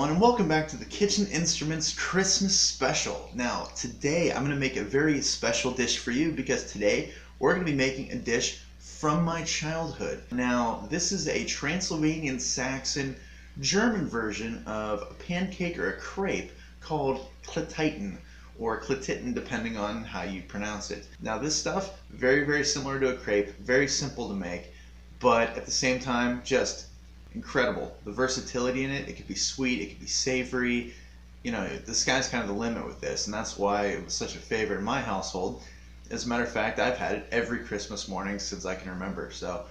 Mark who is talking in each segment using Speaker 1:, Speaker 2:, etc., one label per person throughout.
Speaker 1: everyone, and welcome back to the Kitchen Instruments Christmas Special. Now, today I'm going to make a very special dish for you because today we're going to be making a dish from my childhood. Now, this is a Transylvanian Saxon German version of a pancake or a crepe called Kletitten, or Kletitten depending on how you pronounce it. Now, this stuff, very similar to a crepe, very simple to make, but at the same time, just incredible. The versatility in it could be sweet, it could be savory. You know, the sky's kind of the limit with this, and that's why it was such a favorite in my household. As a matter of fact, I've had it every Christmas morning since I can remember. So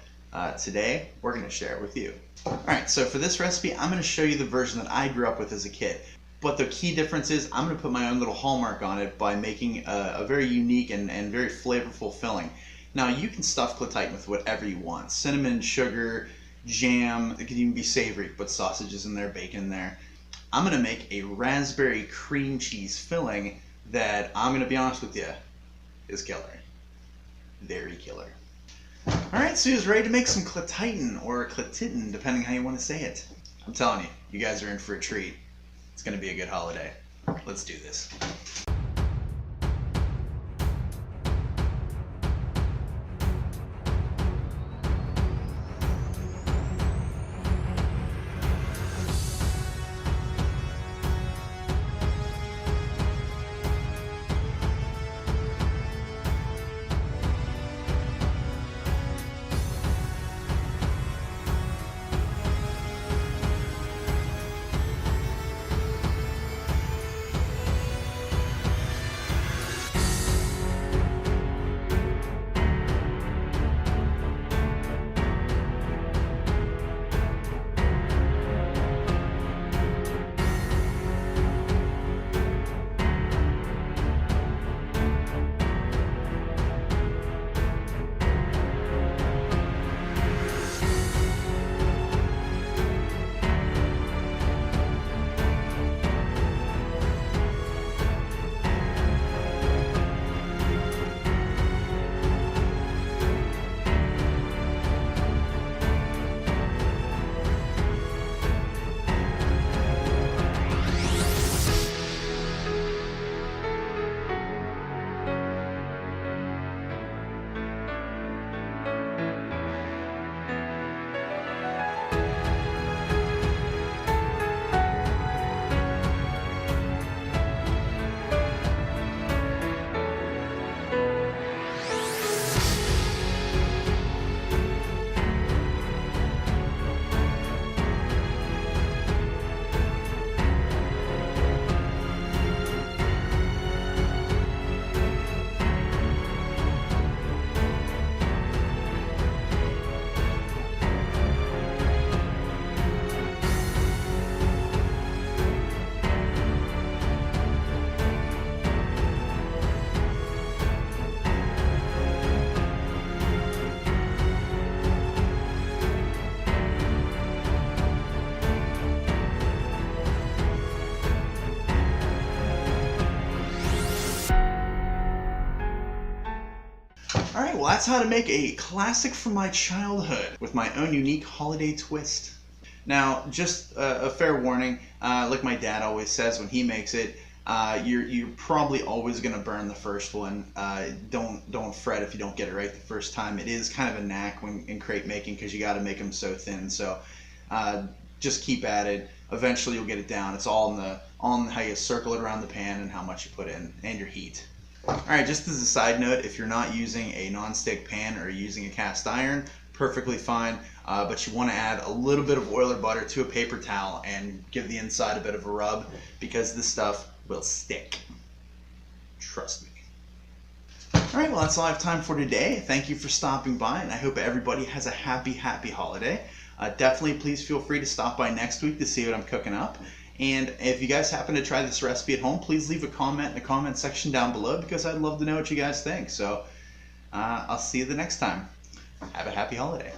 Speaker 1: today, we're going to share it with you. Alright, so for this recipe, I'm going to show you the version that I grew up with as a kid. But the key difference is I'm going to put my own little hallmark on it by making a very unique and very flavorful filling. Now, you can stuff Kletitten with whatever you want. Cinnamon, sugar, jam, it could even be savory. Put sausages in there, bacon in there. I'm going to make a raspberry cream cheese filling that, I'm going to be honest with you, is killer. Very killer. Alright, so who's ready to make some Kletitten, or Kletitten, depending how you want to say it. I'm telling you, you guys are in for a treat. It's going to be a good holiday. Let's do this. Alright, well that's how to make a classic from my childhood with my own unique holiday twist. Now, just a fair warning, like my dad always says when he makes it, you're probably always going to burn the first one. Don't fret if you don't get it right the first time. It is kind of a knack when in crepe making because you got to make them so thin. So just keep at it. Eventually you'll get it down. It's all on how you circle it around the pan and how much you put in and your heat. Alright, just as a side note, if you're not using a non-stick pan or using a cast iron, perfectly fine, but you want to add a little bit of oil or butter to a paper towel and give the inside a bit of a rub because this stuff will stick. Trust me. Alright, well that's all I have time for today. Thank you for stopping by, and I hope everybody has a happy holiday. Definitely please feel free to stop by next week to see what I'm cooking up. And if you guys happen to try this recipe at home, please leave a comment in the comment section down below because I'd love to know what you guys think. So I'll see you the next time. Have a happy holiday.